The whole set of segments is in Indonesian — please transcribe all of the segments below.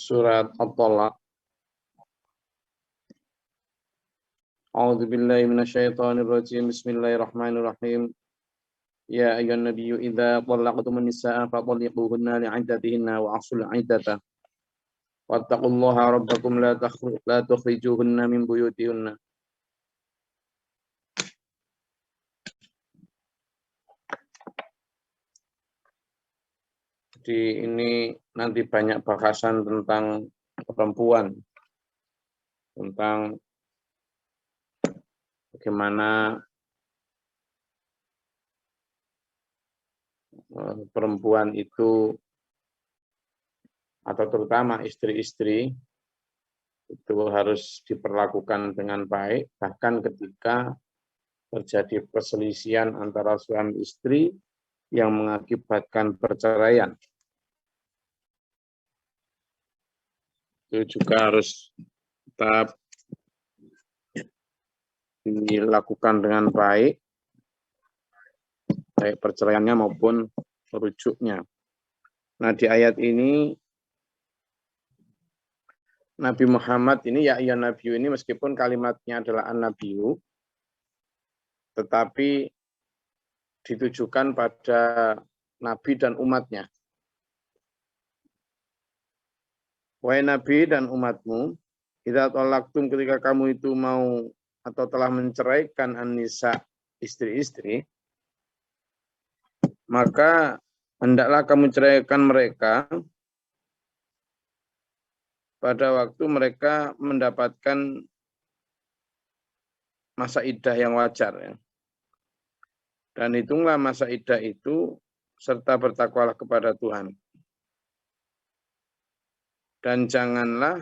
Surat At-Talaq. A'udzu billahi minasyaitonir rajim. Bismillahirrahmanirrahim. Ya ayyuhan nabiyyu idza talaqtumun nisaa fatalliquhunna li'iddatihinna wa ahsul 'iddata. Wattaqullaha rabbakum la tukhrijuhunna min buyutihinna. Jadi ini nanti banyak bahasan tentang perempuan, tentang bagaimana perempuan itu, atau terutama istri-istri, itu harus diperlakukan dengan baik, bahkan ketika terjadi perselisihan antara suami istri yang mengakibatkan perceraian. Itu juga harus tetap dilakukan dengan baik, baik perceraiannya maupun rujuknya. Nah, di ayat ini Nabi Muhammad ini, ya ayyuhan nabiyyu ini, meskipun kalimatnya adalah an-nabiyyu, tetapi ditujukan pada Nabi dan umatnya. Wahai Nabi dan umatmu, idza talaqtum, ketika kamu itu mau atau telah menceraikan an-nisa, istri-istri, maka hendaklah kamu ceraikan mereka pada waktu mereka mendapatkan masa iddah yang wajar. Ya. Dan hitunglah masa iddah itu serta bertakwalah kepada Tuhan. Dan janganlah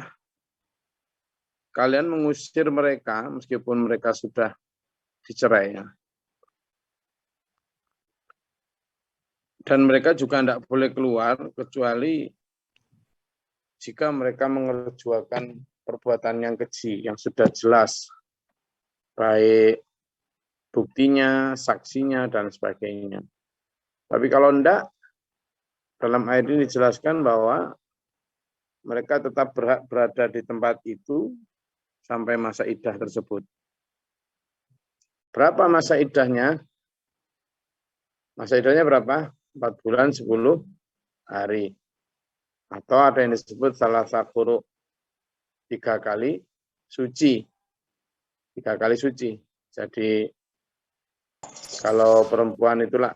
kalian mengusir mereka meskipun mereka sudah dicerai. Ya. Dan mereka juga tidak boleh keluar kecuali jika mereka mengerjakan perbuatan yang keji, yang sudah jelas, baik buktinya, saksinya, dan sebagainya. Tapi kalau tidak, dalam ayat ini dijelaskan bahwa mereka tetap berhak berada di tempat itu sampai masa iddah tersebut. Berapa masa iddahnya? Masa iddahnya berapa? 4 bulan 10 hari. Atau ada yang disebut salah satu 3 kali suci. 3 kali suci. Jadi kalau perempuan itulah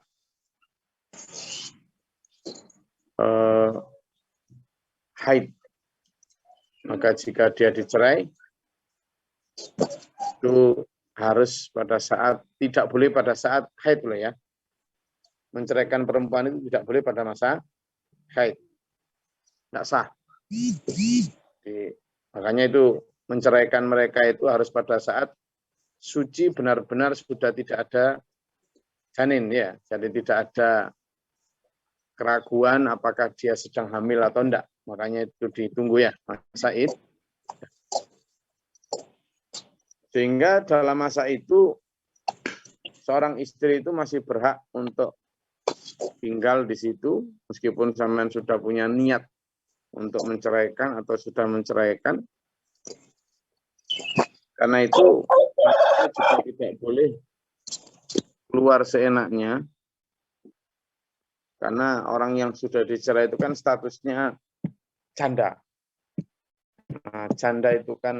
haid, maka jika dia dicerai itu harus pada saat, tidak boleh pada saat haid loh ya. Menceraikan perempuan itu tidak boleh pada masa haid. Tidak sah. Jadi, makanya itu menceraikan mereka itu harus pada saat suci, benar-benar sudah tidak ada janin ya. Jadi tidak ada keraguan apakah dia sedang hamil atau enggak. Makanya itu ditunggu ya masa id. Sehingga dalam masa itu seorang istri itu masih berhak untuk tinggal di situ meskipun sampean sudah punya niat untuk menceraikan atau sudah menceraikan. Karena itu juga tidak boleh keluar seenaknya. Karena orang yang sudah dicerai itu kan statusnya janda. Nah, janda itu kan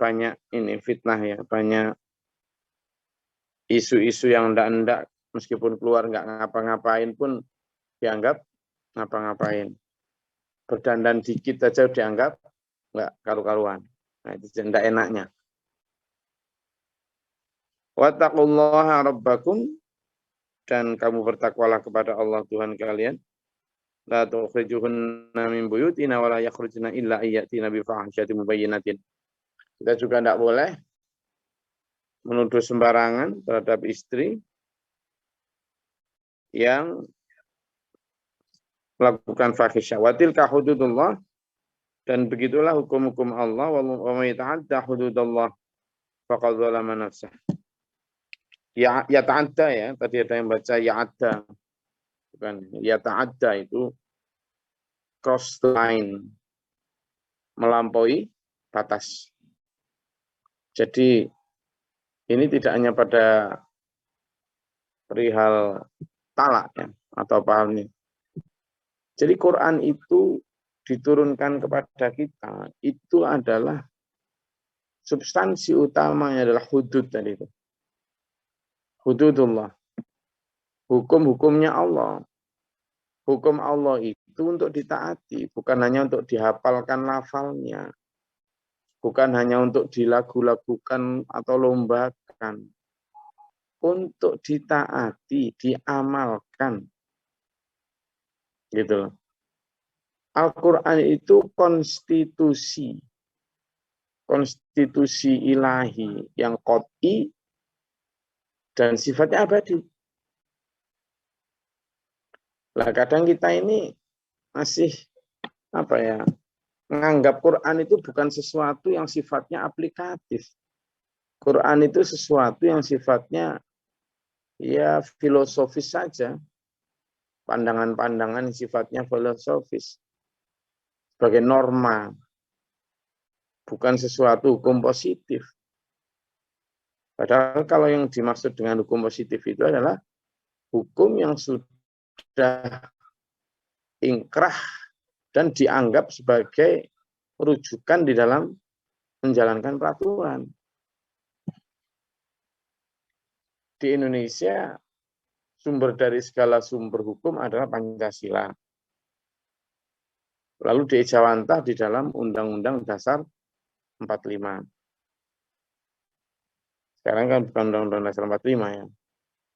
banyak ini fitnah ya, banyak isu-isu yang enggak-enggak, meskipun keluar enggak ngapa-ngapain pun dianggap ngapa-ngapain. Berdandan dikit aja dianggap enggak karu-karuan. Nah, itu enggak enaknya. Wattaqullaha rabbakum, dan kamu bertakwalah kepada Allah Tuhan kalian. La tukhrijuhunna min buyutina wa la yakhrujna illa ayyatina bi fahishatin mubayyinatin. Kita juga tidak boleh menuduh sembarangan terhadap istri yang melakukan fahisyah. Wa tilka hududullah, dan begitulah hukum-hukum Allah. Wa may ta'adda hududallah faqad zalama nafsah. Ya ta'adda ya, tadi ada yang baca ya adda. Bukan ya ta'adda, itu cross the line, melampaui batas. Jadi ini tidak hanya pada perihal talak ya, atau apa halnya. Jadi Quran itu diturunkan kepada kita, itu adalah substansi utamanya adalah hudud tadi itu. Hududullah. Hukum-hukumnya Allah. Hukum Allah itu untuk ditaati, bukan hanya untuk dihafalkan lafalnya. Bukan hanya untuk dilagu-lagukan atau lombakan. Untuk ditaati, diamalkan. Gitu loh. Al-Quran itu konstitusi. Konstitusi ilahi yang qat'i dan sifatnya abadi. Lah kadang kita ini masih menganggap Quran itu bukan sesuatu yang sifatnya aplikatif. Quran itu sesuatu yang sifatnya ya filosofis saja. Pandangan-pandangan sifatnya filosofis. Sebagai norma. Bukan sesuatu hukum positif. Padahal kalau yang dimaksud dengan hukum positif itu adalah hukum yang sudah ingkrah dan dianggap sebagai rujukan di dalam menjalankan peraturan. Di Indonesia, sumber dari segala sumber hukum adalah Pancasila. Lalu diejawantah di dalam Undang-Undang Dasar 45. Sekarang kan bukan Undang-Undang Dasar 45 ya.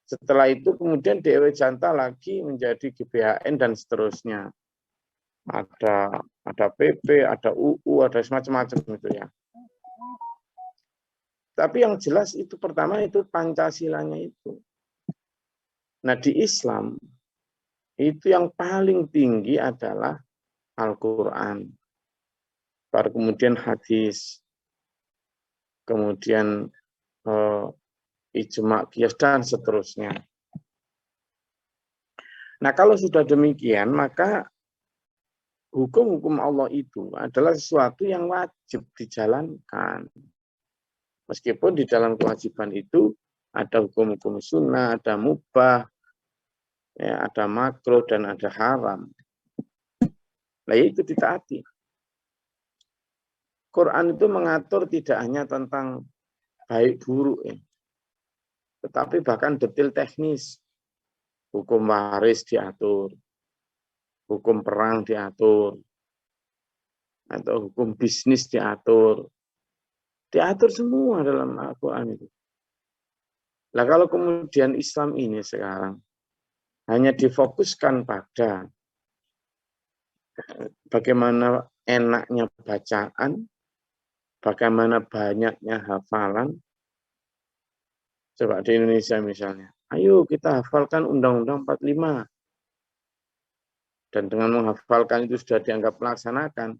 Setelah itu kemudian diejawantah lagi menjadi GBHN dan seterusnya. Ada PP, ada UU, ada semacam-macam itu ya. Tapi yang jelas itu pertama itu Pancasilanya itu. Nah di Islam itu yang paling tinggi adalah Al-Quran. Baru kemudian hadis. Kemudian ijma' qiyas dan seterusnya. Nah kalau sudah demikian maka hukum-hukum Allah itu adalah sesuatu yang wajib dijalankan. Meskipun di dalam kewajiban itu ada hukum-hukum sunnah, ada mubah, ya, ada makruh dan ada haram. Nah itu ditaati. Quran itu mengatur tidak hanya tentang baik buruk ya. Tetapi bahkan detail teknis. Hukum waris diatur, hukum perang diatur, atau hukum bisnis diatur. Diatur semua dalam Al-Quran itu. Nah kalau kemudian Islam ini sekarang hanya difokuskan pada bagaimana enaknya bacaan, bagaimana banyaknya hafalan. Coba di Indonesia misalnya. Ayo kita hafalkan Undang-Undang 45. Dan dengan menghafalkan itu sudah dianggap melaksanakan.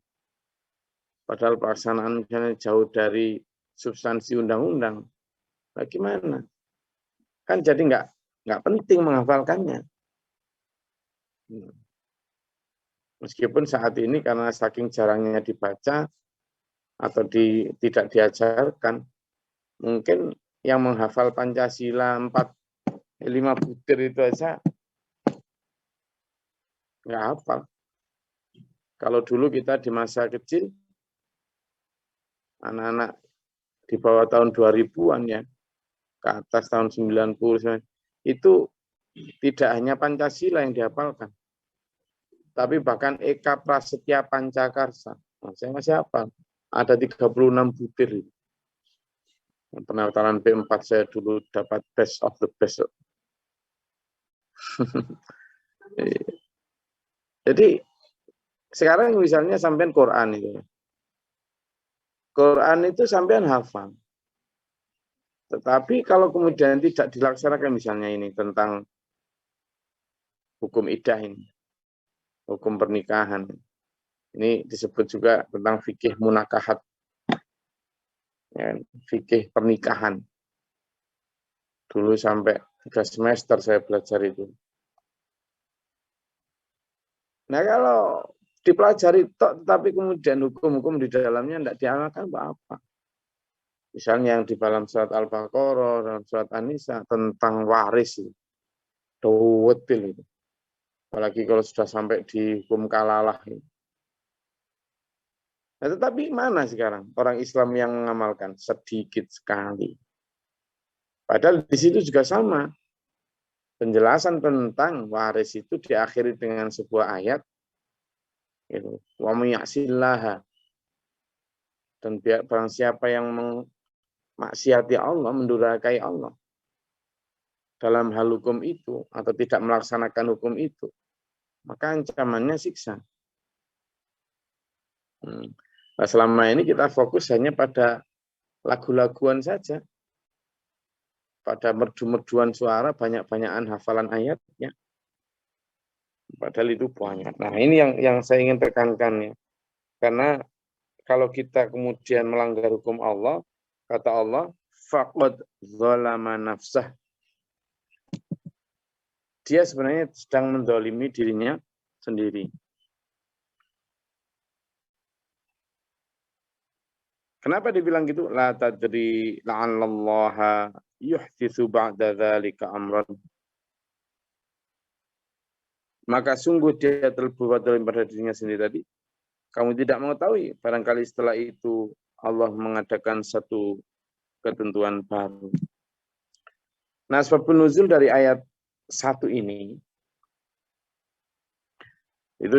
Padahal pelaksanaan misalnya jauh dari substansi undang-undang. Bagaimana? Kan jadi nggak penting menghafalkannya. Meskipun saat ini karena saking jarangnya dibaca atau tidak diajarkan, mungkin yang menghafal Pancasila 5 butir itu aja nggak hafal. Kalau dulu kita di masa kecil, anak-anak di bawah tahun 2000-an ya, ke atas tahun 90, itu tidak hanya Pancasila yang dihafalkan, tapi bahkan Eka Prasetya Pancakarsa. Nah, saya masih hafal, ada 36 butir. Pendaftaran B4 saya dulu dapat best of the best. Jadi sekarang misalnya sampean Quran itu. Quran itu sampean hafal. Tetapi kalau kemudian tidak dilaksanakan misalnya ini tentang hukum iddah ini. Hukum pernikahan. Ini disebut juga tentang fikih munakahat. Ya, fikih pernikahan. Dulu sampai 3 semester saya belajar itu. Nah kalau dipelajari tetapi kemudian hukum-hukum di dalamnya tidak diamalkan apa. Misalnya yang di dalam surat Al-Baqarah, dalam surat An-Nisa tentang waris itu. Dawutil itu. Apalagi kalau sudah sampai di hukum kalalah itu. Nah, tetapi mana sekarang orang Islam yang mengamalkan? Sedikit sekali. Padahal di situ juga sama. Penjelasan tentang waris itu diakhiri dengan sebuah ayat. Wa miyaksillaha. Dan barang siapa yang maksiati Allah, mendurhakai Allah dalam hal hukum itu atau tidak melaksanakan hukum itu, maka ancamannya siksa. Nah, selama ini kita fokus hanya pada lagu-laguan saja, pada merdu-merduan suara, banyak-banyakan hafalan ayatnya. Padahal itu banyak. Nah, ini yang saya ingin tekankan ya. Karena kalau kita kemudian melanggar hukum Allah, kata Allah, faqad zalama nafsah. Dia sebenarnya sedang mendolimi dirinya sendiri. Kenapa dibilang gitu? La tadri la'allallaha yuhditsu ba'da dzalika amran. Maka sungguh dia terbuat dalam pada dirinya sendiri tadi. Kamu tidak mengetahui, barangkali setelah itu Allah mengadakan satu ketentuan baru. Nah, sebab nuzul dari ayat 1 ini itu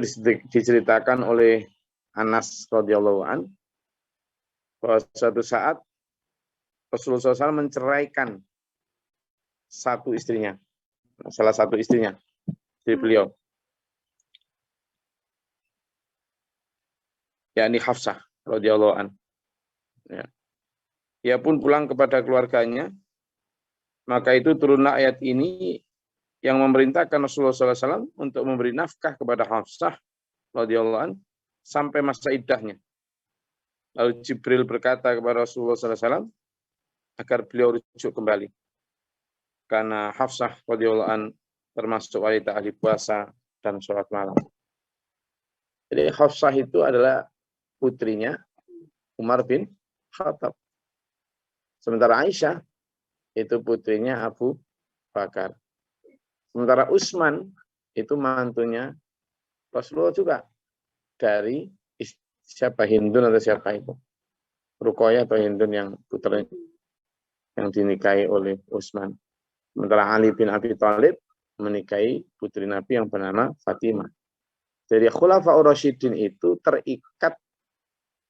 diceritakan oleh Anas radhiyallahu an bahwa suatu saat Rasulullah SAW menceraikan satu istrinya, salah satu istrinya, istri beliau, yakni Hafsah radhiyallahu an. Ya. Ia pun pulang kepada keluarganya, maka itu turunlah ayat ini yang memerintahkan Rasulullah SAW untuk memberi nafkah kepada Hafsah radhiyallahu an sampai masa iddahnya. Lalu Jibril berkata kepada Rasulullah SAW agar beliau rujuk kembali. Karena Hafsah radhiyallahu an termasuk wanita ahli puasa dan sholat malam. Jadi Hafsah itu adalah putrinya Umar bin Khattab. Sementara Aisyah itu putrinya Abu Bakar. Sementara Utsman itu mantunya Rasulullah juga dari siapa, Hindun atau siapa itu, Ruqayyah atau Hindun yang putra yang dinikahi oleh Utsman. Sementara Ali bin Abi Thalib menikahi putri Nabi yang bernama Fatimah. Jadi Khulafaur Rasyidin itu terikat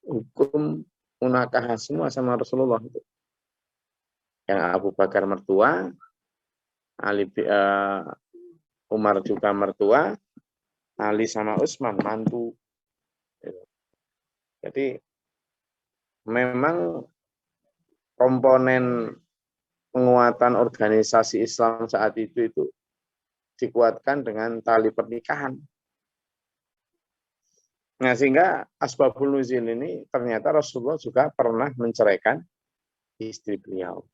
hukum munakahah semua sama Rasulullah itu. Yang Abu Bakar mertua, Umar juga mertua, Ali sama Utsman mantu. Jadi memang komponen penguatan organisasi Islam saat itu dikuatkan dengan tali pernikahan. Nah, sehingga asbabul nuzul ini ternyata Rasulullah juga pernah menceraikan istri beliau.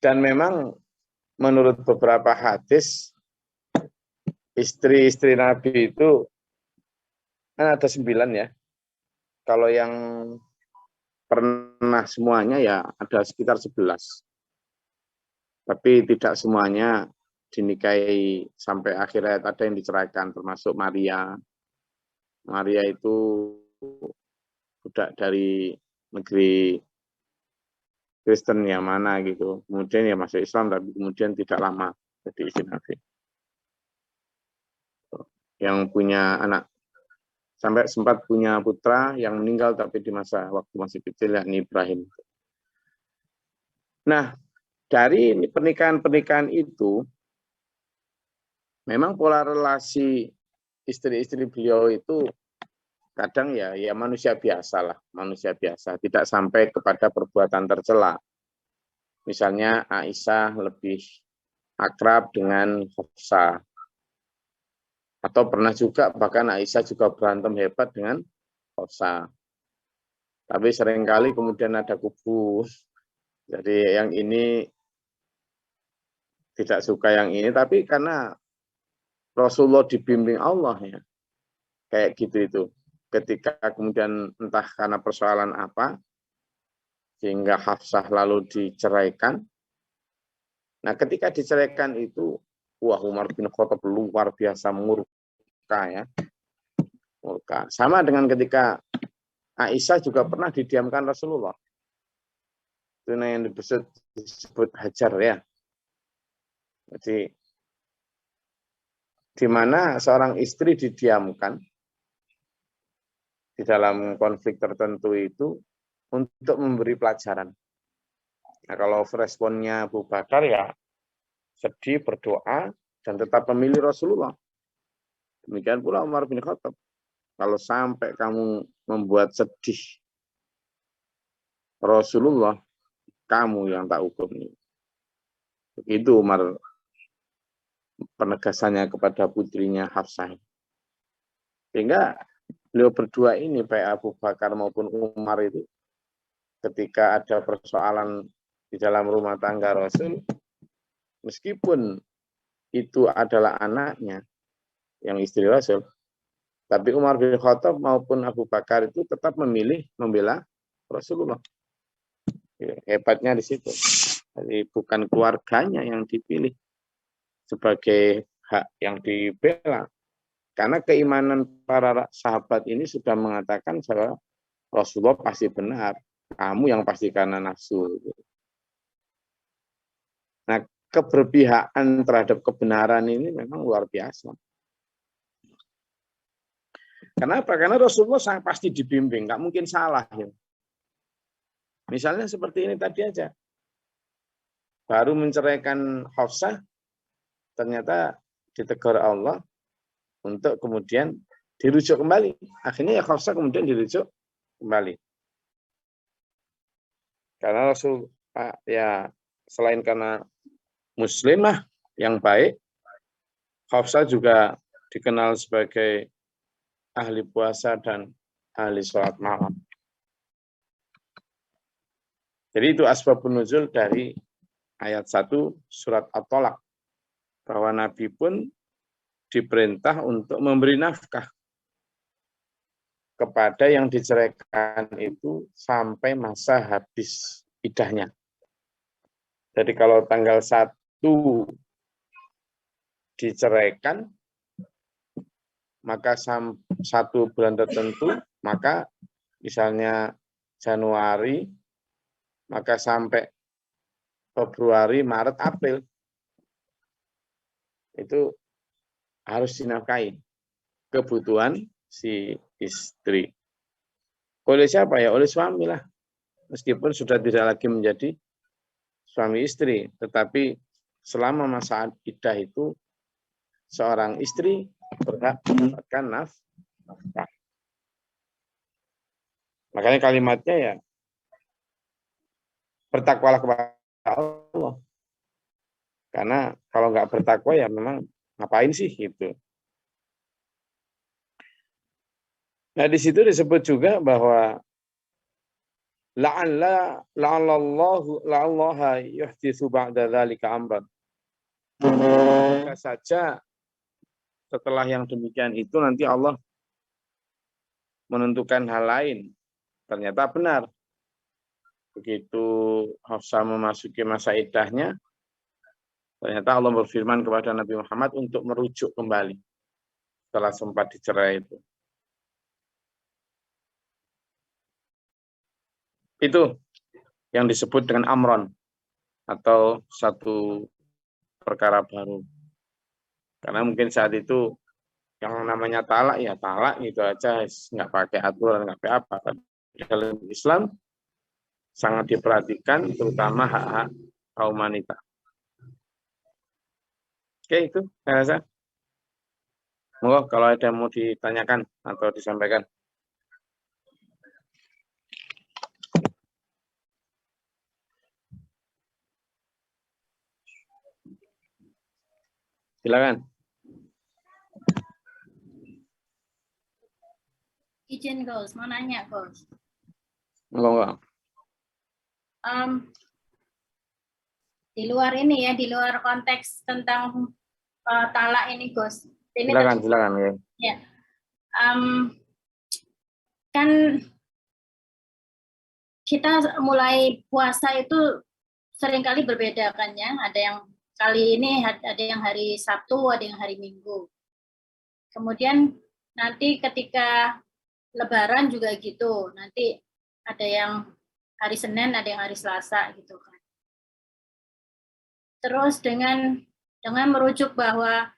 Dan memang menurut beberapa hadis, istri-istri Nabi itu kan ada 9 ya. Kalau yang pernah semuanya ya ada sekitar 11. Tapi tidak semuanya dinikahi sampai akhir hayat, ada yang diceraikan, termasuk Maria. Maria itu budak dari negeri Kristen yang mana gitu. Kemudian ya masuk Islam, tapi kemudian tidak lama jadi istri Nabi. Yang punya anak, sampai sempat punya putra yang meninggal tapi di masa waktu masih kecil, yakni Ibrahim. Nah, dari pernikahan-pernikahan itu, memang pola relasi istri-istri beliau itu kadang ya manusia biasa lah, manusia biasa, tidak sampai kepada perbuatan tercela. Misalnya Aisyah lebih akrab dengan Hafsah. Atau pernah juga bahkan Aisyah juga berantem hebat dengan Hafsah. Tapi seringkali kemudian ada kubu. Jadi yang ini tidak suka yang ini, tapi karena Rasulullah dibimbing Allah ya. kayak gitu itu. Ketika kemudian entah karena persoalan apa, sehingga Hafsah lalu diceraikan. Nah, ketika diceraikan itu, wah Umar bin Khattab luar biasa murka ya. Murka. Sama dengan ketika Aisyah juga pernah didiamkan Rasulullah. Itu yang disebut hajar ya. Jadi di mana seorang istri didiamkan di dalam konflik tertentu itu untuk memberi pelajaran. Nah, kalau responnya Abu Bakar ya sedih, berdoa, dan tetap memilih Rasulullah. Demikian pula Umar bin Khattab. Kalau sampai kamu membuat sedih Rasulullah, kamu yang tak hukum ini. Begitu Umar penegasannya kepada putrinya Hafsah. Sehingga beliau berdua ini, baik Abu Bakar maupun Umar itu, ketika ada persoalan di dalam rumah tangga Rasul, meskipun itu adalah anaknya, yang istri Rasul, tapi Umar bin Khattab maupun Abu Bakar itu tetap memilih membela Rasulullah. Hebatnya di situ. Jadi bukan keluarganya yang dipilih sebagai hak yang dibela. Karena keimanan para sahabat ini sudah mengatakan bahwa Rasulullah pasti benar. Kamu yang pasti karena nafsu. Nah, keberpihakan terhadap kebenaran ini memang luar biasa. Kenapa? Karena Rasulullah sangat pasti dibimbing, nggak mungkin salah. Ya. Misalnya seperti ini tadi aja. Baru menceraikan Hafsah, ternyata ditegur Allah untuk kemudian dirujuk kembali. Akhirnya ya Hafsah kemudian dirujuk kembali. Karena Rasul ya selain karena muslimah yang baik, Hafsah juga dikenal sebagai ahli puasa dan ahli sholat malam. Jadi itu asbabun nuzul dari ayat 1 surat At-Tolak. Bahwa Nabi pun diperintah untuk memberi nafkah kepada yang diceraikan itu sampai masa habis iddahnya. Jadi kalau tanggal 1 diceraikan, maka 1 bulan tertentu, maka misalnya Januari, maka sampai Februari, Maret, April, itu harus dinafkahi kebutuhan si istri. Oleh siapa ya? Oleh suami lah. Meskipun sudah tidak lagi menjadi suami istri, tetapi selama masa iddah itu seorang istri berhak mendapatkan nafkah. Makanya kalimatnya ya bertakwalah kepada Allah. Karena kalau nggak bertakwa ya memang ngapain sih gitu. Nah di situ disebut juga bahwa la'allaha yuhditsu ba'da dzalika amran. Bisa saja setelah yang demikian itu nanti Allah menentukan hal lain. Ternyata benar. Begitu Hafsah memasuki masa iddahnya, ternyata Allah berfirman kepada Nabi Muhammad untuk merujuk kembali setelah sempat dicerai itu. Itu yang disebut dengan amron atau satu perkara baru. Karena mungkin saat itu yang namanya talak ya talak gitu aja, nggak pakai aturan, nggak pakai apa. Dalam Islam sangat diperhatikan, terutama hak-hak kaum wanita. Oke, itu saya rasa. Moga kalau ada yang mau ditanyakan atau disampaikan. Silakan. Izin Gus, mau nanya Gus. Enggak. Di luar ini ya, di luar konteks tentang talak ini Gus. Ini silakan ya. Ya. kan kita mulai puasa itu seringkali berbeda kan ya. Ada yang kali ini ada yang hari Sabtu, ada yang hari Minggu. Kemudian nanti ketika Lebaran juga gitu. Nanti ada yang hari Senin, ada yang hari Selasa gitu kan. Terus dengan merujuk bahwa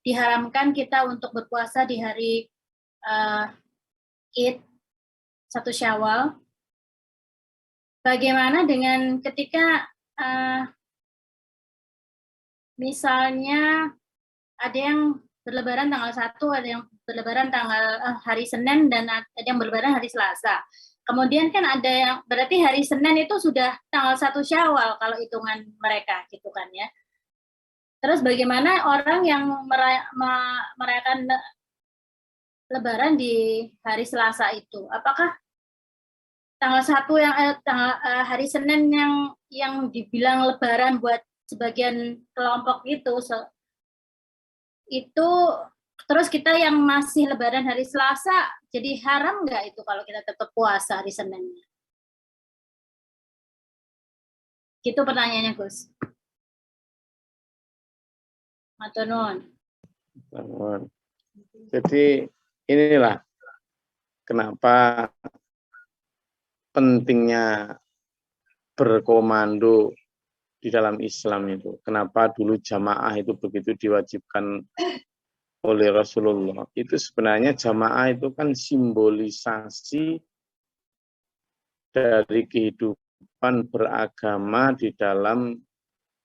diharamkan kita untuk berpuasa di hari Id 1 Syawal. Bagaimana dengan ketika misalnya ada yang berlebaran tanggal 1, ada yang berlebaran tanggal hari Senin, dan ada yang berlebaran hari Selasa. Kemudian kan ada yang berarti hari Senin itu sudah tanggal 1 Syawal kalau hitungan mereka gitu kan ya. Terus bagaimana orang yang merayakan Lebaran di hari Selasa itu? Apakah tanggal 1 yang hari Senin yang dibilang Lebaran buat sebagian kelompok itu terus kita yang masih Lebaran hari Selasa jadi haram nggak itu kalau kita tetap puasa hari Seninnya? Gitu pertanyaannya, Gus. Matur nuwun. Jadi inilah kenapa pentingnya berkomando di dalam Islam itu. Kenapa dulu jamaah itu begitu diwajibkan oleh Rasulullah. Itu sebenarnya jamaah itu kan simbolisasi dari kehidupan beragama di dalam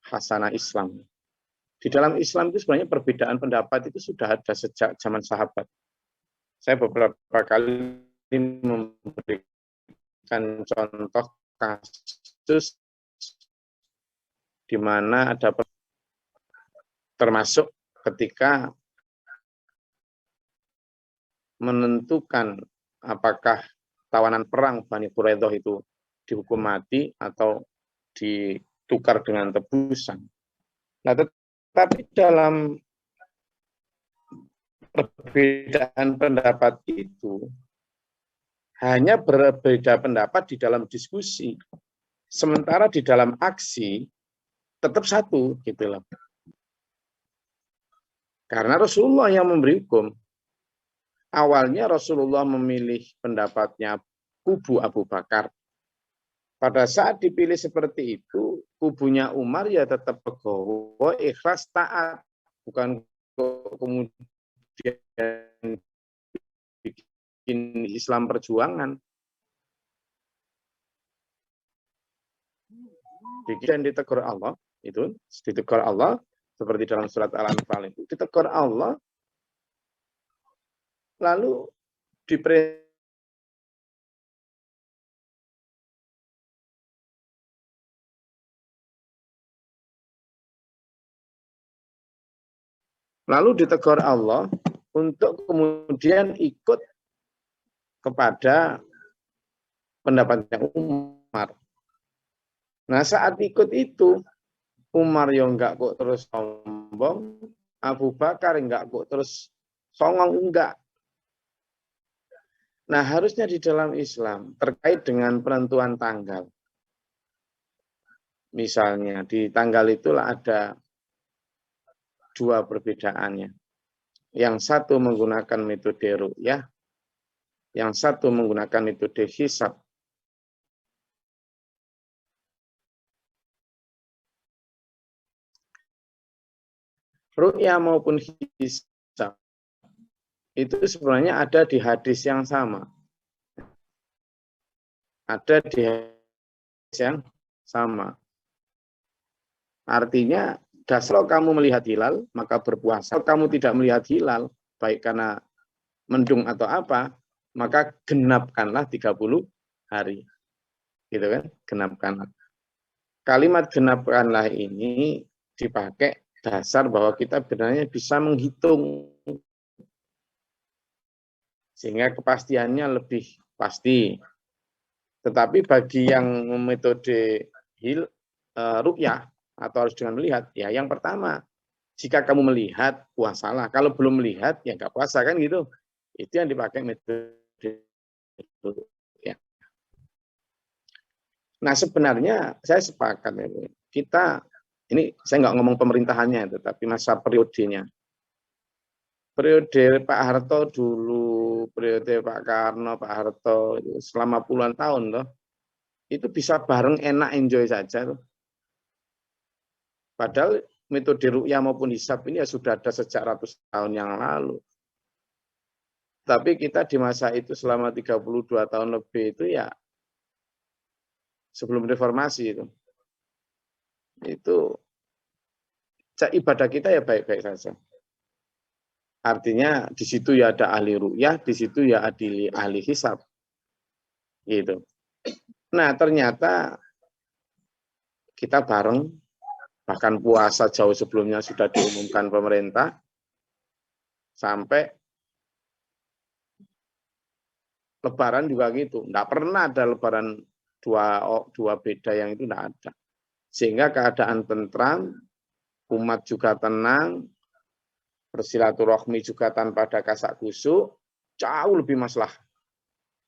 hasanah Islam. Di dalam Islam itu sebenarnya perbedaan pendapat itu sudah ada sejak zaman sahabat. Saya beberapa kali memberikan contoh kasus di mana ada termasuk ketika menentukan apakah tawanan perang Bani Quraidah itu dihukum mati atau ditukar dengan tebusan. Nah, tetapi dalam perbedaan pendapat itu hanya berbeda pendapat di dalam diskusi, sementara di dalam aksi tetap satu, gitu loh. Karena Rasulullah yang memberi hukum. Awalnya Rasulullah memilih pendapatnya kubu Abu Bakar. Pada saat dipilih seperti itu, kubunya Umar ya tetap legowo, ikhlas, taat. Bukan kemudian bikin Islam perjuangan. Dan ditegur Allah, itu ditegur Allah, seperti dalam surat Al-Anfal itu, ditegur Allah, lalu ditegur Allah untuk kemudian ikut kepada pendapatnya Umar. Nah, saat ikut itu, Umar yang enggak kok terus sombong, Abu Bakar enggak kok terus songong, enggak. Nah, harusnya di dalam Islam terkait dengan penentuan tanggal. Misalnya di tanggal itulah ada dua perbedaannya. Yang satu menggunakan metode ru'yah, yang satu menggunakan metode hisab. Ru'yah maupun hisab itu sebenarnya ada di hadis yang sama. Ada di hadis yang sama. Artinya, kalau kamu melihat hilal, maka berpuasa. Kalau kamu tidak melihat hilal, baik karena mendung atau apa, maka genapkanlah 30 hari. Gitu kan? Genapkanlah. Kalimat genapkanlah ini dipakai dasar bahwa kita sebenarnya bisa menghitung. Sehingga kepastiannya lebih pasti. Tetapi bagi yang metode ru'yah atau harus dengan melihat, ya yang pertama, Jika kamu melihat, puasalah. Kalau belum melihat, ya nggak puasa kan gitu. Itu yang dipakai metode itu. Ya. Nah sebenarnya saya sepakat ya, kita ini saya nggak ngomong pemerintahannya itu, tapi masa periodenya. Periode Pak Harto dulu, periode Pak Karno, Pak Harto itu selama puluhan tahun loh, itu bisa bareng enak enjoy saja. Loh. Padahal metode ru'yah maupun hisab ini ya sudah ada sejak ratus tahun yang lalu. Tapi kita di masa itu selama 32 tahun lebih itu ya sebelum reformasi itu ibadah kita ya baik-baik saja. Artinya di situ ya ada ahli ru'yah, di situ ya ahli hisab. Gitu. Nah, ternyata kita bareng, bahkan puasa jauh sebelumnya sudah diumumkan pemerintah, sampai Lebaran juga gitu. Nggak pernah ada Lebaran dua beda yang itu nggak ada. Sehingga keadaan tentram, umat juga tenang, bersilaturahmi juga tanpa ada kasak kusuk, jauh lebih masalah.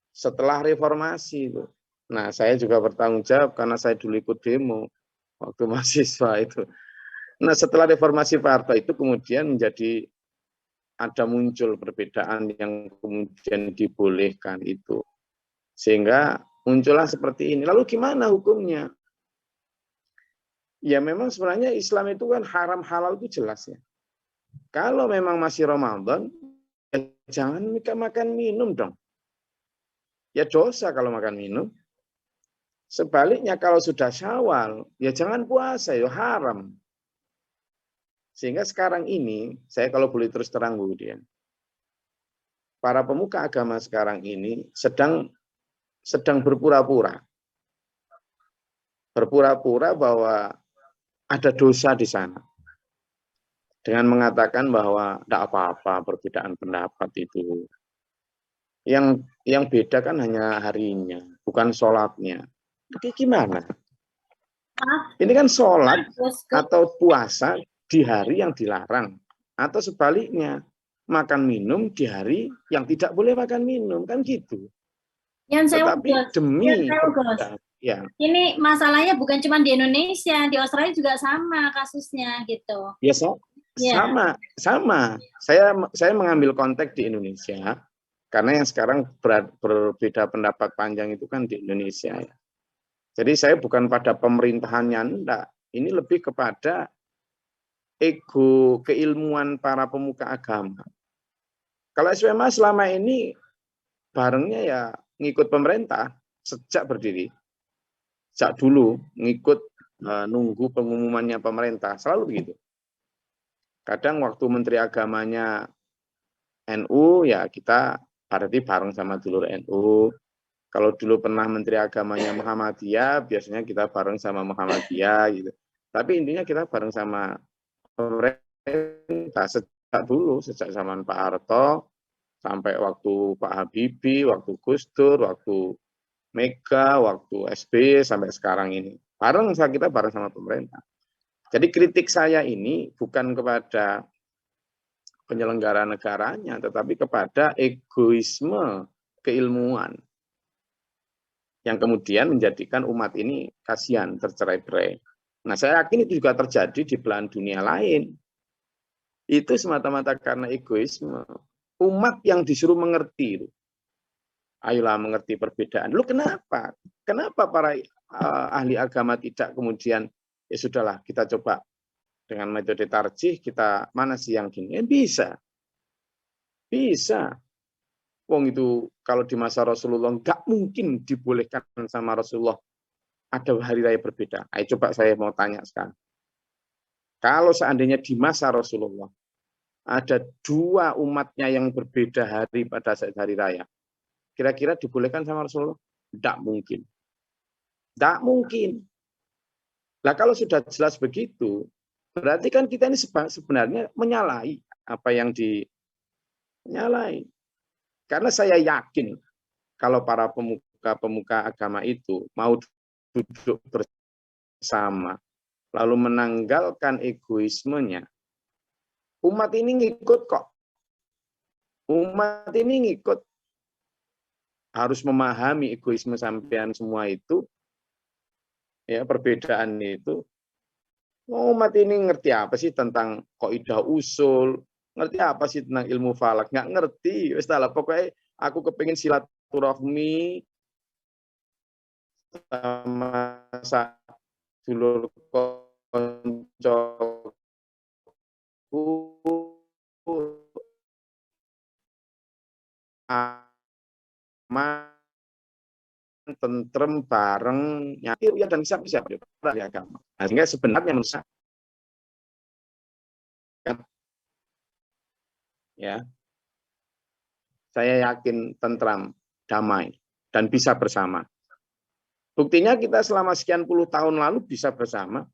Setelah reformasi itu. Nah, saya juga bertanggung jawab karena saya dulu ikut demo waktu mahasiswa itu. Nah, setelah reformasi Pak Harto itu kemudian menjadi ada muncul perbedaan yang kemudian dibolehkan itu. Sehingga muncullah seperti ini. Lalu gimana hukumnya? Ya memang sebenarnya Islam itu kan haram halal itu jelas ya. Kalau memang masih Ramadan, ya jangan makan minum dong. Ya dosa kalau makan minum. Sebaliknya kalau sudah Syawal, ya jangan puasa, ya haram. Sehingga sekarang ini, saya kalau boleh terus terang Bu Dian, para pemuka agama sekarang ini sedang berpura-pura. Berpura-pura bahwa ada dosa di sana. Dengan mengatakan bahwa tidak apa-apa perbedaan pendapat itu. Yang beda kan hanya harinya, bukan sholatnya. Oke, gimana? Ini kan sholat atau puasa di hari yang dilarang. Atau sebaliknya, makan minum di hari yang tidak boleh makan minum. Kan gitu. Tetapi demi ya. Ini masalahnya bukan cuma di Indonesia, di Australia juga sama kasusnya gitu. Ya, sama. Saya mengambil konteks di Indonesia karena yang sekarang berbeda pendapat panjang itu kan di Indonesia ya. Jadi saya bukan pada pemerintahannya enggak. Ini lebih kepada ego keilmuan para pemuka agama. Kalau SMA selama ini barengnya ya ngikut pemerintah sejak berdiri. Sejak dulu ngikut nunggu pengumumannya pemerintah, selalu begitu. Kadang waktu menteri agamanya NU ya kita berarti bareng sama dulur NU. Kalau dulu pernah menteri agamanya Muhammadiyah, biasanya kita bareng sama Muhammadiyah gitu. Tapi intinya kita bareng sama pemerintah sejak dulu, sejak zaman Pak Harto sampai waktu Pak Habibie, waktu Gus Dur, waktu Mega, waktu SBY sampai sekarang ini. Kita bareng sama pemerintah. Jadi kritik saya ini bukan kepada penyelenggara negaranya, tetapi kepada egoisme keilmuan yang kemudian menjadikan umat ini kasihan, tercerai-berai. Nah, saya yakin itu juga terjadi di belahan dunia lain. Itu semata-mata karena egoisme. Umat yang disuruh mengerti. Ayolah mengerti perbedaan. Lu kenapa? Kenapa para ahli agama tidak kemudian, ya sudahlah kita coba dengan metode tarjih, kita mana sih yang gini? Bisa. Wong itu kalau di masa Rasulullah nggak mungkin dibolehkan sama Rasulullah ada hari raya berbeda. Ayo coba saya mau tanya sekarang. Kalau seandainya di masa Rasulullah ada dua umatnya yang berbeda hari pada saat hari raya, kira-kira dibolehkan sama Rasulullah? Tidak mungkin. Tidak mungkin. Nah kalau sudah jelas begitu, berarti kan kita ini sebenarnya menyalahi apa yang dinyalahi. Karena saya yakin kalau para pemuka agama itu mau duduk bersama, lalu menanggalkan egoismenya, Umat ini ngikut kok. Umat ini ngikut. Harus memahami egoisme sampean semua itu, ya perbedaan itu. Umat ini ngerti apa sih tentang kaidah usul, ngerti apa sih tentang ilmu falak, nggak ngerti. Wis lah, pokoknya aku kepengin silaturahmi sama dulur koncoku aman, tentrem, bareng, nyakir ya dan siapa ahli agama. Nah, sehingga sebenarnya menurut saya, ya, saya yakin tentram, damai, dan bisa bersama. Buktinya kita selama sekian puluh tahun lalu bisa bersama.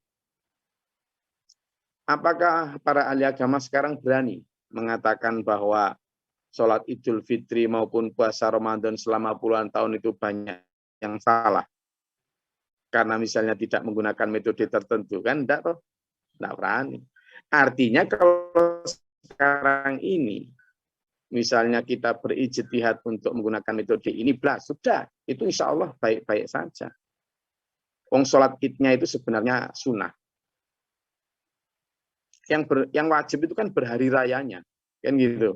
Apakah para ahli agama sekarang berani mengatakan bahwa sholat Idul Fitri maupun puasa Ramadan selama puluhan tahun itu banyak yang salah? Karena misalnya tidak menggunakan metode tertentu, kan enggak toh? Enggak berani. Artinya kalau sekarang ini misalnya kita berijtihad untuk menggunakan metode ini, sudah, itu insya Allah baik-baik saja. Wong sholat idnya itu sebenarnya sunnah. Yang wajib itu kan berhari rayanya, kan gitu.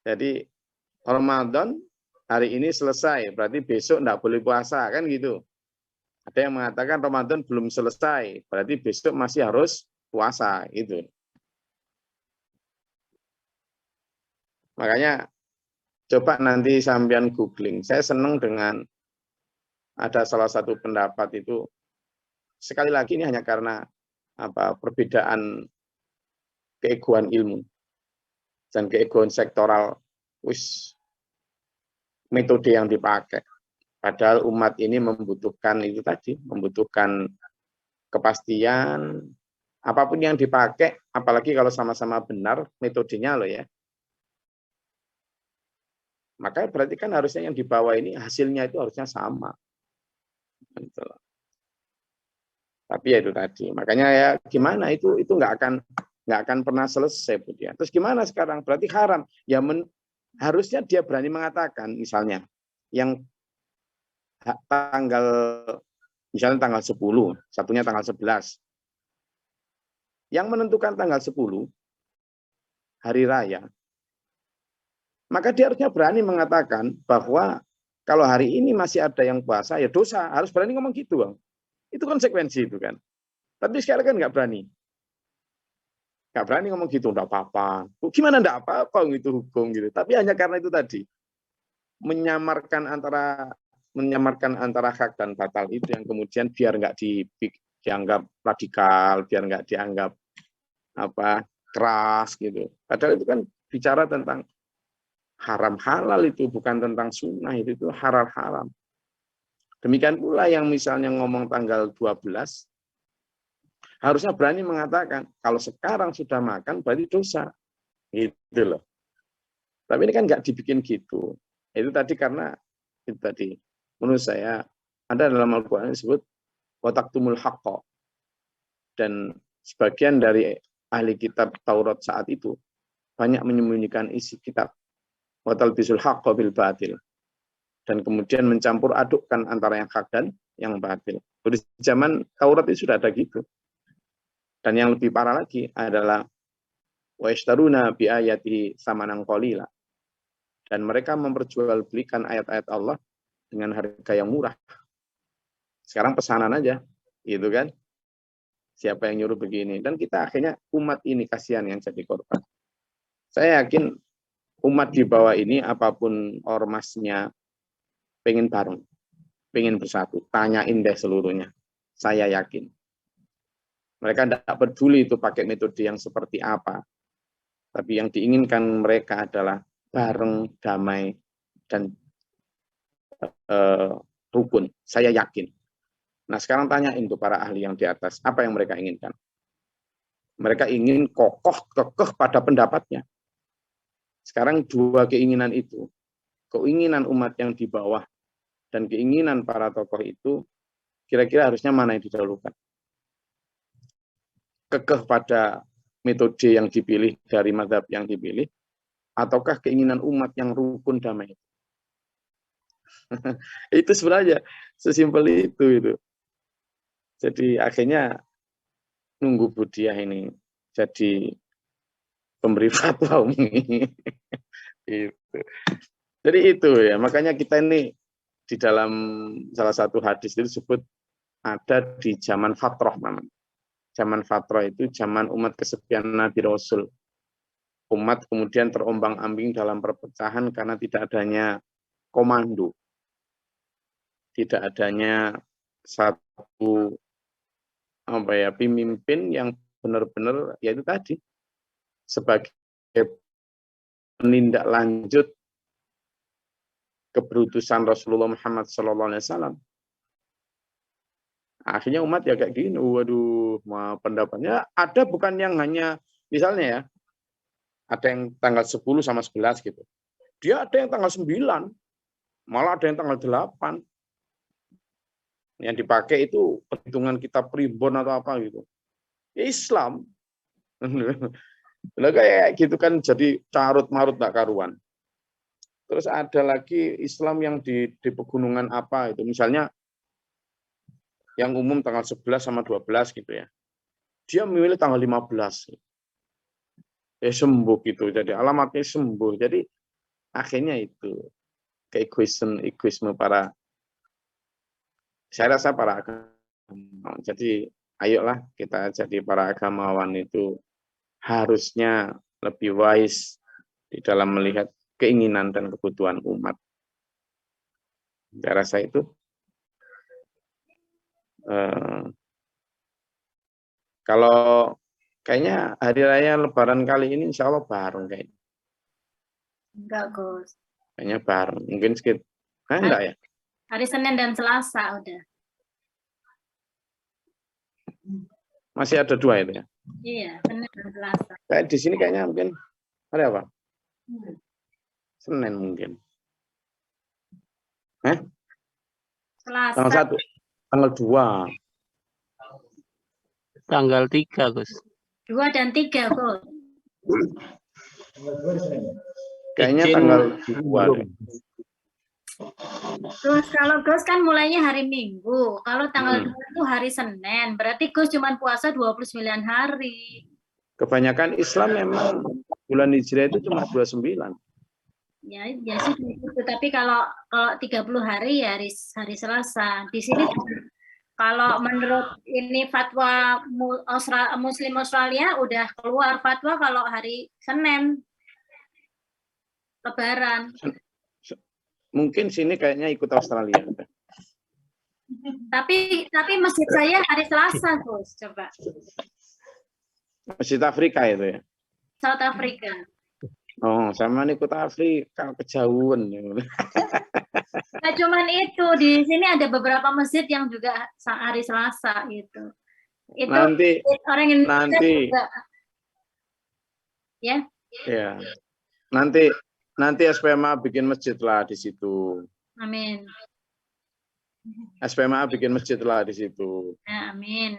Jadi Ramadan hari ini selesai, berarti besok enggak boleh puasa, kan gitu. Ada yang mengatakan Ramadan belum selesai, berarti besok masih harus puasa, gitu. Makanya coba nanti sampean googling. Saya senang dengan ada salah satu pendapat itu, sekali lagi ini hanya karena perbedaan keegoan ilmu dan keegoan sektoral, metode yang dipakai. Padahal umat ini membutuhkan itu tadi, membutuhkan kepastian, apapun yang dipakai, apalagi kalau sama-sama benar metodenya loh ya. Maka berarti kan harusnya yang dibawa ini hasilnya itu harusnya sama. Tapi ya itu tadi, makanya ya gimana itu nggak akan pernah selesai, Bu ya. Terus gimana sekarang? Berarti haram. Ya harusnya dia berani mengatakan, misalnya yang misalnya tanggal 10, satunya tanggal 11. Yang menentukan tanggal 10 hari raya, maka dia harusnya berani mengatakan bahwa kalau hari ini masih ada yang puasa, ya dosa. Harus berani ngomong gitu, Bang. Itu konsekuensi itu kan. Tapi sekarang kan nggak berani. Nggak berani ngomong gitu, enggak apa-apa. Gimana enggak apa-apa gitu hukum gitu. Tapi hanya karena itu tadi, menyamarkan antara hak dan batal itu yang kemudian biar nggak dianggap radikal, biar nggak dianggap keras gitu. Padahal itu kan bicara tentang haram halal, itu bukan tentang sunnah, itu halal haram. Demikian pula yang misalnya ngomong tanggal 12, harusnya berani mengatakan kalau sekarang sudah makan berarti dosa, gitu loh. Tapi ini kan nggak dibikin gitu. Itu tadi karena itu tadi menurut saya ada dalam Al-Quran disebut wataktumul haqqo, dan sebagian dari ahli kitab Taurat saat itu banyak menyembunyikan isi kitab watalbisul haqqo bil batil, dan kemudian mencampur adukkan antara yang hak dan yang batil. Di zaman Taurat itu sudah ada gitu. Dan yang lebih parah lagi adalah wa yashtaruna bi ayatihi samanan qalila. Dan mereka memperjualbelikan ayat-ayat Allah dengan harga yang murah. Sekarang pesanan aja, gitu kan? Siapa yang nyuruh begini? Dan kita akhirnya umat ini kasihan yang jadi korban. Saya yakin umat di bawah ini apapun ormasnya pengen bareng, pengen bersatu. Tanyain deh seluruhnya. Saya yakin. Mereka tidak peduli itu pakai metode yang seperti apa. Tapi yang diinginkan mereka adalah bareng, damai, dan rukun. Saya yakin. Nah sekarang tanyain tuh para ahli yang di atas, apa yang mereka inginkan? Mereka ingin kekeh pada pendapatnya. Sekarang dua keinginan itu, keinginan umat yang di bawah dan keinginan para tokoh itu, kira-kira harusnya mana yang didahulukan? kekeh pada metode yang dipilih dari mazhab yang dipilih, ataukah keinginan umat yang rukun damai? Itu sebenarnya sesimpel itu. Jadi akhirnya nunggu Budiah ini jadi pemberi fatwa ini. Itu. Jadi itu ya, makanya kita ini di dalam salah satu hadis itu disebut ada di zaman fatrah namanya. Zaman fatrah itu zaman umat kesepian Nabi Rasul. Umat kemudian terombang-ambing dalam perpecahan karena tidak adanya komando. Tidak adanya satu pemimpin yang benar-benar yaitu tadi sebagai penindaklanjut keberutusan Rasulullah Muhammad SAW. Akhirnya umat ya kayak gini, waduh, pendapatnya ada bukan yang hanya misalnya ya, ada yang tanggal 10 sama 11 gitu. Dia ada yang tanggal 9, malah ada yang tanggal 8. Yang dipakai itu perhitungan kitab pribon atau apa gitu. Ya Islam. Nah, kayak gitu kan jadi carut-marut tak karuan. Terus ada lagi Islam yang di pegunungan apa itu. Misalnya yang umum tanggal 11 sama 12 gitu ya. Dia memilih tanggal 15. Ya sembuh gitu. Jadi alamatnya sembuh. Jadi akhirnya itu egoisme para, saya rasa para agamawan. Jadi ayolah kita jadi para agamawan itu harusnya lebih wise di dalam melihat keinginan dan kebutuhan umat. Saya rasa itu kalau kayaknya hari raya Lebaran kali ini insya Allah bareng kayaknya. Enggak, Gus. Kayaknya bareng. Mungkin sekitar, enggak ya? Hari Senin dan Selasa udah. Masih ada 2 itu ya? Iya, Senin dan Selasa. Kayak di sini kayaknya mungkin hari apa? Senin mungkin. Selasa. Tanggal 1, tanggal 2. Tanggal 3, Gus. 2 dan 3, Gus. Kayaknya tanggal 2. Terus kalau Gus kan mulainya hari Minggu. Kalau tanggal 2 itu hari Senin. Berarti Gus cuma puasa 29 hari. Kebanyakan Islam memang bulan Hijriah itu cuma 29. Ya sih gitu. Tapi kalau 30 hari ya hari Selasa. Di sini kalau menurut ini fatwa Muslim Australia udah keluar fatwa kalau hari Senin Lebaran. Mungkin sini kayaknya ikut Australia. Tapi masjid saya hari Selasa, Gus. Coba. Masjid Afrika itu ya? South Africa. Oh, sama ikut Afrika, kejauhan. Nah, cuman itu di sini ada beberapa masjid yang juga hari Selasa gitu. Itu Nanti orang Indonesia juga. Ya. Ya. Nanti SPMA bikin masjid lah di situ. Amin. SPMA bikin masjid lah di situ. Ya, amin.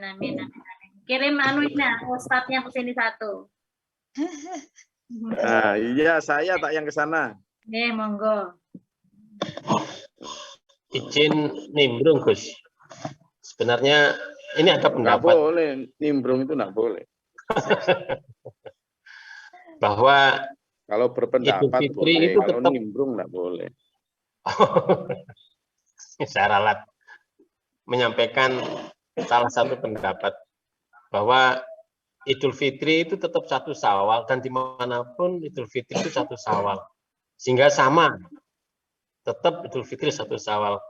Kirim anunya, ustadznya ke sini 1. Nah, iya saya tak yang ke sana. Monggo. Izin nimbrung, Gus. Sebenarnya ini ada Nggak pendapat boleh, nimbrung itu nggak boleh. bahwa Kalau berpendapat Idul Fitri boleh, itu kalau tetap nimbrung nggak boleh. saya ralat menyampaikan salah satu pendapat bahwa Idul Fitri itu tetap 1 Syawal dan dimanapun Idul Fitri itu 1 Syawal, sehingga sama, tetap Idul Fitri 1 Syawal.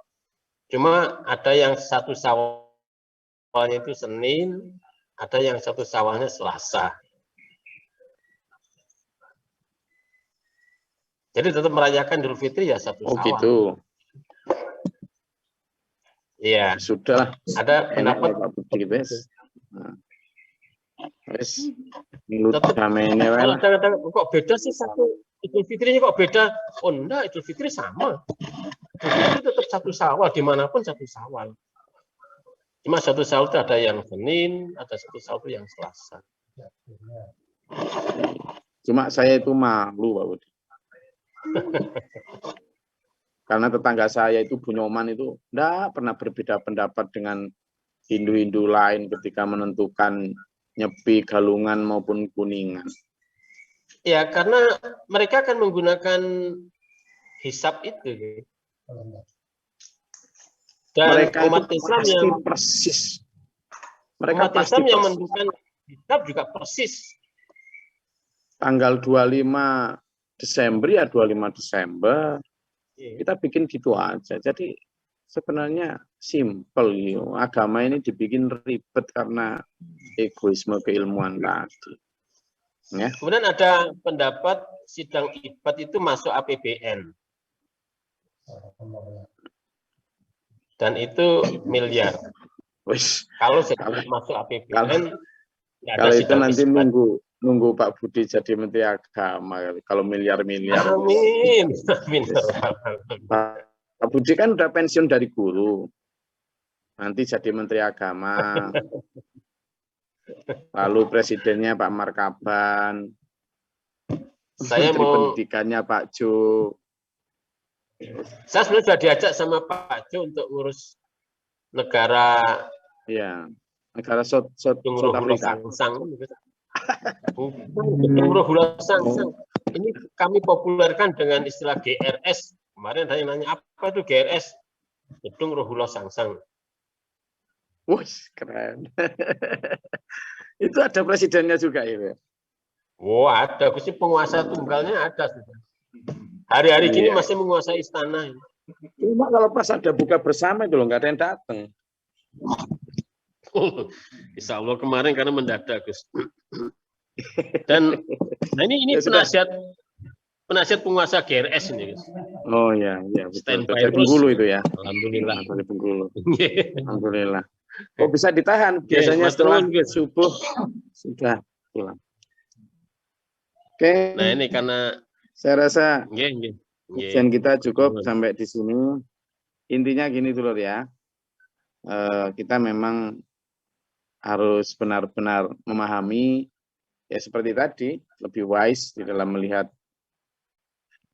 Cuma ada yang 1 Syawalnya itu Senin, ada yang 1 Syawalnya Selasa. Jadi tetap merayakan Idul Fitri ya 1 Syawal. Oh gitu. Iya. Sudah. Ada pendapat Wes, kok beda sih satu Idul Fitrinya kok beda? Oh enggak, Idul Fitri sama. Idul Fitri tetap 1 Syawal, dimanapun 1 Syawal. Cuma satu sahur itu ada yang Senin, ada satu sahur yang Selasa. Cuma saya itu malu, Pak Budi. Karena tetangga saya itu Bu Nyoman itu enggak pernah berbeda pendapat dengan Hindu-Hindu lain ketika menentukan Nyepi, Galungan maupun Kuningan. Ya, karena mereka akan menggunakan hisab itu. Dan Mereka umat itu Islam pasti yang persis. Mereka umat pasti Islam yang persis. menentukan hisab juga persis. Tanggal 25 Desember ya 25 Desember. Kita bikin gitu aja. Jadi sebenarnya simple gitu. Agama ini dibikin ribet karena egoisme keilmuan tadi. Ya. Kemudian ada pendapat sidang isbat itu masuk APBN. Dan itu miliar. Wis, Kalau kalau, masuk APBN, nggak ada kalau itu sidang nanti isbat. nunggu Pak Budi jadi Menteri Agama. Kalau miliar-miliar. Amin. Amin. Pak Budi kan udah pensiun dari guru. Nanti jadi Menteri Agama. Lalu presidennya Pak Markaban. Saya Menteri mau Pendidikannya Pak Jo. Saya sebenarnya sudah diajak sama Pak Jo untuk ngurus negara Ya, negara South Africa. Sangsang. Ini kami populerkan dengan istilah GRS. Kemarin ada yang nanya apa itu GRS? Gedung Rohullah Sangsang. Wih, keren. Itu ada presidennya juga ya. Oh, ada. Kursi penguasa tunggalnya ada sudah. Hari-hari gini masih menguasai istana. Cuma kalau pas ada buka bersama itu loh, nggak ada yang datang. Insya Allah kemarin karena mendadak, Gus. Dan nah ini Ya, penasihat penguasa GRS ini, Gus. Oh ya, betul. Standby Dari terus. Bengkulu itu ya. Alhamdulillah. Dari Bengkulu. Alhamdulillah. Oh bisa ditahan. Biasanya setelah subuh sudah pulang. Oke. Nah ini karena saya rasa kajian kita cukup sampai di sini. Intinya gini dulu ya. Kita memang harus benar-benar memahami ya seperti tadi, lebih wise di dalam melihat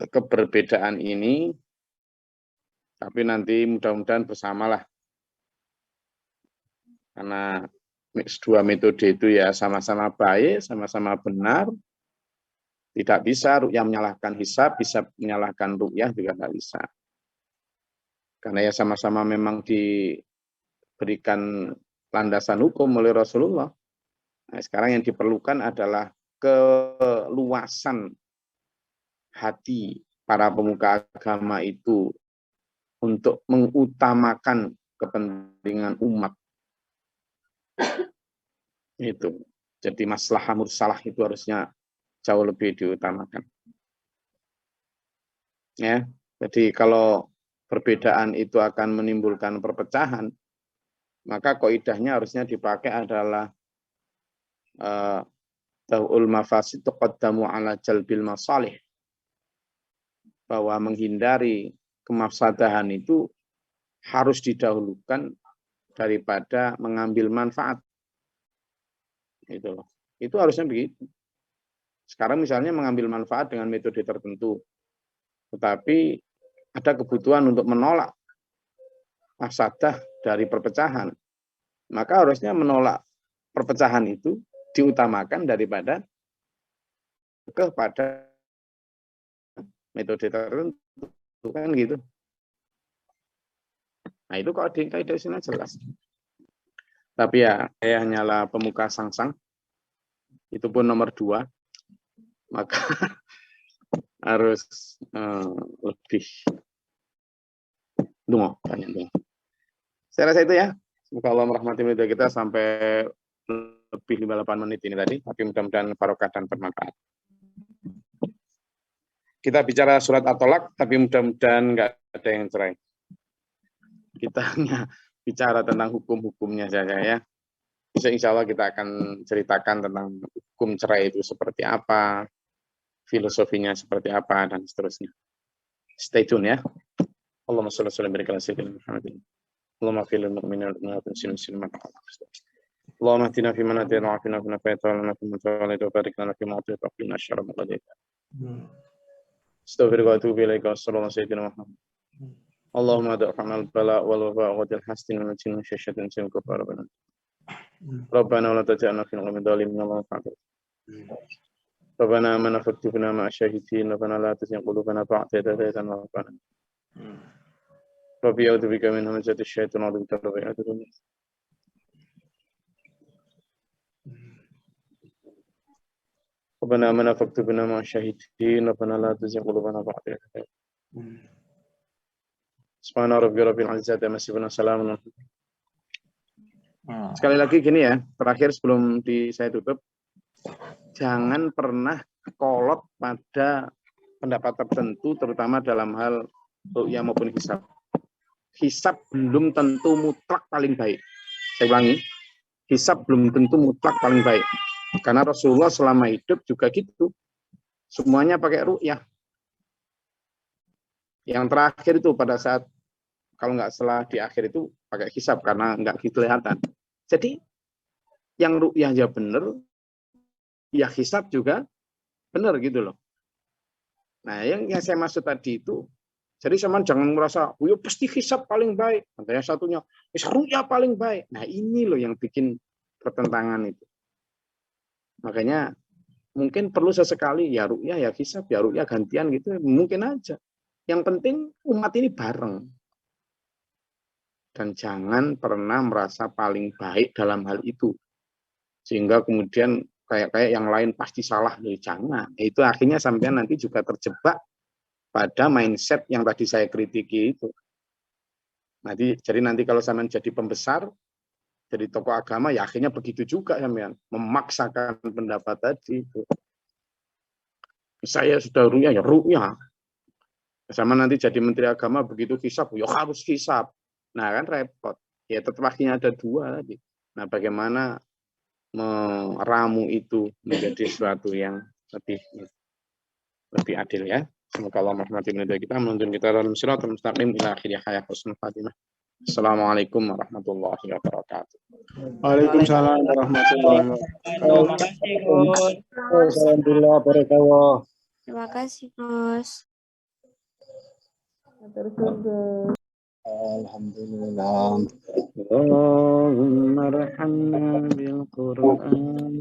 keberbedaan ini. Tapi nanti mudah-mudahan bersamalah. Karena dua metode itu ya sama-sama baik, sama-sama benar. Tidak bisa ru'yah menyalahkan hisab, bisa menyalahkan ru'yah juga tidak bisa. Karena ya sama-sama memang diberikan landasan hukum oleh Rasulullah. Nah, sekarang yang diperlukan adalah keluasan hati para pemuka agama itu untuk mengutamakan kepentingan umat. Itu. Jadi maslahah mursalah itu harusnya jauh lebih diutamakan. Ya, jadi kalau perbedaan itu akan menimbulkan perpecahan, maka kaidahnya harusnya dipakai adalah daw'ul mafasid tuqaddamu ala jalbil masalih. Bahwa menghindari kemafsadahan itu harus didahulukan daripada mengambil manfaat. Itu harusnya begitu. Sekarang misalnya mengambil manfaat dengan metode tertentu, tetapi ada kebutuhan untuk menolak mafsadah dari perpecahan, maka harusnya menolak perpecahan itu diutamakan daripada kepada metode tertentu, kan gitu. Nah itu kalau di kaidah sini jelas. Tapi ya saya hanyalah pemuka sangsang, itu pun nomor 2. Maka harus lebih banyak. Saya rasa itu ya. Semoga Allah merahmati kita sampai lebih 58 menit ini tadi. Tapi mudah-mudahan barokah dan bermanfaat. Kita bicara surat At-Tolak, tapi mudah-mudahan nggak ada yang cerai. Kita hanya bicara tentang hukum-hukumnya saja ya. Bisa insya Allah kita akan ceritakan tentang hukum cerai itu seperti apa, filosofinya seperti apa, dan seterusnya. Stay tune ya. Allahumma sholli ala sayyidina Muhammadin. اللهم اغفر للمؤمنين والمؤمنات والمسلمين اللهم اهدنا فيمن هديت وعافنا فيمن عافيت وتولنا فيمن توليت وبارك لنا فيما اعطيت وقنا شر ما قضيت استغفرك واتوب اليك وصلى الله سيدنا محمد اللهم ادع عنا البلاء والوباء ودل حسن ونجنا من شر سن كفار ربنا ربنا ولا تجعلنا في القوم الظالمين اللهم فاعل ربنا آمنا فاكتبنا مع الشاهدين ربنا لا تزغ قلوبنا بعد إذ هديتنا وهب لنا ربي أعوذ بك من همزات الشيطان وأعوذ بك رب يحضرون ربنا آمنا فاكتبنا مع الشاهدين ربنا لا تزغ قلوبنا بعد إذ هديتنا سبحان ربي رب العزة عما يصفون وسلام. Sekali lagi gini ya, terakhir sebelum saya tutup, jangan pernah kolot pada pendapat tertentu, terutama dalam hal ru'yah maupun hisab. Hisab belum tentu mutlak paling baik. Saya ulangi, hisab belum tentu mutlak paling baik. Karena Rasulullah selama hidup juga gitu. Semuanya pakai ru'yah. Yang terakhir itu pada saat, kalau nggak salah di akhir itu pakai hisab karena nggak kelihatan. Jadi yang ru'yah ya benar, ya hisab juga benar gitu loh. Nah, yang saya maksud tadi itu, jadi sama jangan merasa, oh ya pasti hisab paling baik. Yang satunya, ru'yah paling baik. Nah, ini loh yang bikin pertentangan itu. Makanya mungkin perlu sesekali ya ru'yah ya hisab, ya ru'yah gantian gitu, mungkin aja. Yang penting umat ini bareng. Dan jangan pernah merasa paling baik dalam hal itu. Sehingga kemudian kayak yang lain pasti salah. Jangan. Itu akhirnya sampai nanti juga terjebak pada mindset yang tadi saya kritiki itu. Jadi nanti kalau sampean jadi pembesar, jadi tokoh agama, ya akhirnya begitu juga sampean. Memaksakan pendapat tadi itu. Saya sudah ru'yah, ya ru'yah. Sama nanti jadi menteri agama, begitu hisab, ya harus hisab. Nah kan repot. Ya tetap akhirnya ada dua tadi. Nah bagaimana meramu itu menjadi sesuatu yang lebih adil ya. Semoga Allah merahmati kita, menuntun kita dalam siratal mustaqim ila akhir hayat husnul khatimah. Assalamualaikum warahmatullahi wabarakatuh. Waalaikumsalam warahmatullahi wabarakatuh. Alhamdulillah, barakallah. Terima kasih, Gus. Alhamdulillah. Allahumma arhamna bil Qur'an.